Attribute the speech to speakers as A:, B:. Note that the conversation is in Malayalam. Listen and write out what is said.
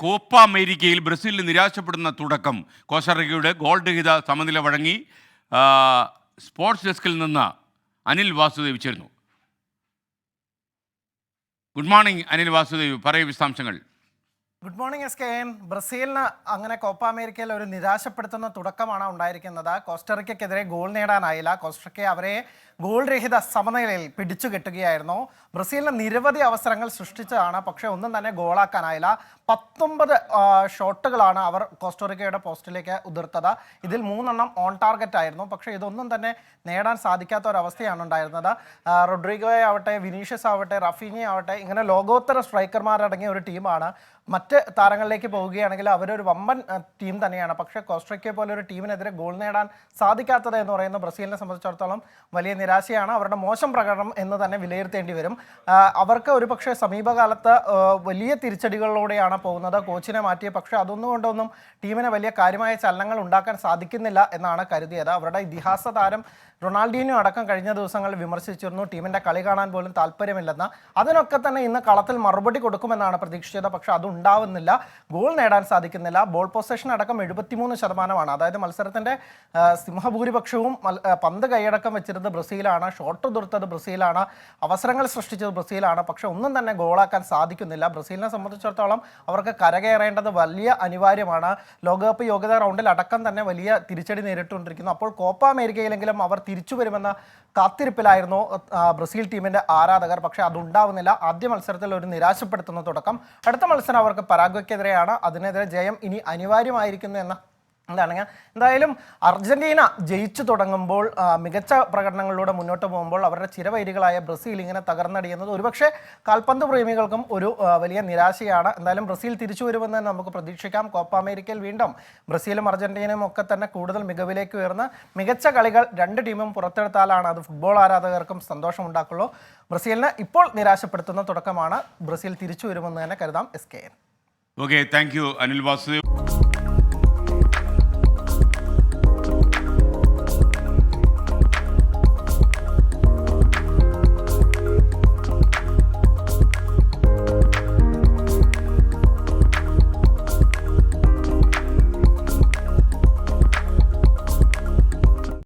A: കോപ്പ അമേരിക്കയിൽ ബ്രസീലിന് നിരാശപ്പെടുന്ന തുടക്കം. കോസ്റ്ററിക്കയുടെ ഗോൾ രഹിത സമനില വഴങ്ങി. സ്പോർട്സ് ഡെസ്കിൽ നിന്ന് അനിൽ വാസുദേവ് ചേരുന്നു. ഗുഡ് മോർണിംഗ് അനിൽ വാസുദേവ്, പറയൂ വിശദാംശങ്ങൾ.
B: Good morning SKN. ബ്രസീലിന് അങ്ങനെ കോപ്പ അമേരിക്കയിൽ ഒരു നിരാശപ്പെടുത്തുന്ന തുടക്കമാണ് ഉണ്ടായിരിക്കുന്നത്. കോസ്റ്ററിക്കയ്ക്കെതിരെ ഗോൾ നേടാനായില്ല. കോസ്റ്ററിക്ക അവരെ ഗോൾ രഹിത സമനിലയിൽ പിടിച്ചു കെട്ടുകയായിരുന്നു. ബ്രസീലിന് നിരവധി അവസരങ്ങൾ സൃഷ്ടിച്ചതാണ്, പക്ഷേ ഒന്നും തന്നെ ഗോളാക്കാനായില്ല. 19 ഷോട്ടുകളാണ് അവർ കോസ്റ്ററിക്കയുടെ പോസ്റ്റിലേക്ക് ഉതിർത്തത്. ഇതിൽ 3 ഓൺ ടാർഗറ്റ് ആയിരുന്നു. പക്ഷേ ഇതൊന്നും തന്നെ നേടാൻ സാധിക്കാത്ത ഒരവസ്ഥയാണ് ഉണ്ടായിരുന്നത്. റോഡ്രിഗോ ആവട്ടെ, വിനീഷ്യസ് ആവട്ടെ, റഫീനി ആവട്ടെ, ഇങ്ങനെ ലോകോത്തര സ്ട്രൈക്കർമാരടങ്ങിയ ഒരു ടീമാണ്. മറ്റ് താരങ്ങളിലേക്ക് പോവുകയാണെങ്കിൽ അവരൊരു വമ്പൻ ടീം തന്നെയാണ്. പക്ഷേ കോസ്റ്ററിക്ക പോലെ ഒരു ടീമിനെതിരെ ഗോൾ നേടാൻ സാധിക്കാത്തത് എന്ന് പറയുന്നത് ബ്രസീലിനെ സംബന്ധിച്ചിടത്തോളം വലിയ നിരാശയാണ്. അവരുടെ മോശം പ്രകടനം എന്ന് തന്നെ വിലയിരുത്തേണ്ടി വരും. അവർക്ക് ഒരു പക്ഷേ സമീപകാലത്ത് വലിയ തിരിച്ചടികളിലൂടെയാണ് പോകുന്നത്. കോച്ചിനെ മാറ്റിയ, പക്ഷേ അതൊന്നും കൊണ്ടൊന്നും ടീമിന് വലിയ കാര്യമായ ചലനങ്ങൾ ഉണ്ടാക്കാൻ സാധിക്കുന്നില്ല എന്നാണ് കരുതിയത്. അവരുടെ ഇതിഹാസ താരം റൊണാൾഡീനോ അടക്കം കഴിഞ്ഞ ദിവസങ്ങളിൽ വിമർശിച്ചിരുന്നു ടീമിൻ്റെ കളി കാണാൻ പോലും താല്പര്യമില്ലെന്ന്. അതിനൊക്കെ തന്നെ ഇന്ന് കളത്തിൽ മറുപടി കൊടുക്കുമെന്നാണ് പ്രതീക്ഷിച്ചത്. പക്ഷേ അതുണ്ടാവുന്നില്ല, ഗോൾ നേടാൻ സാധിക്കുന്നില്ല. ബോൾ പൊസഷൻ അടക്കം 73%. അതായത് മത്സരത്തിൻ്റെ സിംഹഭൂരിപക്ഷവും പന്ത് കൈയടക്കം വെച്ചിരുന്നത് ബ്രസീലാണ്, ഷോട്ട് ഉതിർത്തത് ബ്രസീലാണ്, അവസരങ്ങൾ സൃഷ്ടിച്ചത് ബ്രസീലാണ്. പക്ഷേ ഒന്നും തന്നെ ഗോളാക്കാൻ സാധിക്കുന്നില്ല. ബ്രസീലിനെ സംബന്ധിച്ചിടത്തോളം അവർക്ക് കരകയറേണ്ടത് വലിയ അനിവാര്യമാണ്. ലോകകപ്പ് യോഗ്യതാ റൗണ്ടിൽ അടക്കം തന്നെ വലിയ തിരിച്ചടി നേരിട്ടുകൊണ്ടിരിക്കുന്നു. അപ്പോൾ കോപ്പ അമേരിക്കയിലെങ്കിലും അവർ തിരിച്ചു വരുമെന്ന കാത്തിരിപ്പിലായിരുന്നു ബ്രസീൽ ടീമിൻ്റെ ആരാധകർ. പക്ഷേ അതുണ്ടാവുന്നില്ല. ആദ്യ മത്സരത്തിൽ ഒരു നിരാശപ്പെടുത്തുന്ന തുടക്കം. അടുത്ത മത്സരം അവർക്ക് പരാഗ്വയ്ക്കെതിരെയാണ്. അതിനെതിരെ ജയം ഇനി അനിവാര്യമായിരിക്കുന്നു എന്ന എന്തായാലും അർജന്റീന ജയിച്ചു തുടങ്ങുമ്പോൾ, മികച്ച പ്രകടനങ്ങളിലൂടെ മുന്നോട്ട് പോകുമ്പോൾ അവരുടെ ചിരവൈരികളായ ബ്രസീൽ ഇങ്ങനെ തകർന്നടിയുന്നത് ഒരുപക്ഷെ കാൽപന്ത് പ്രേമികൾക്കും ഒരു വലിയ നിരാശയാണ്. എന്തായാലും ബ്രസീൽ തിരിച്ചു വരുമെന്ന് നമുക്ക് പ്രതീക്ഷിക്കാം. കോപ്പ അമേരിക്കയിൽ വീണ്ടും ബ്രസീലും അർജന്റീനയും ഒക്കെ തന്നെ കൂടുതൽ മികവിലേക്ക് ഉയർന്ന് മികച്ച കളികൾ രണ്ട് ടീമും പുറത്തെടുത്താലാണ് അത് ഫുട്ബോൾ ആരാധകർക്കും സന്തോഷമുണ്ടാക്കുള്ളൂ. ബ്രസീലിന് ഇപ്പോൾ നിരാശപ്പെടുത്തുന്ന തുടക്കമാണ്. ബ്രസീൽ തിരിച്ചു വരുമെന്ന് തന്നെ കരുതാം SKN.
A: Okay, thank you Anil Vasudev.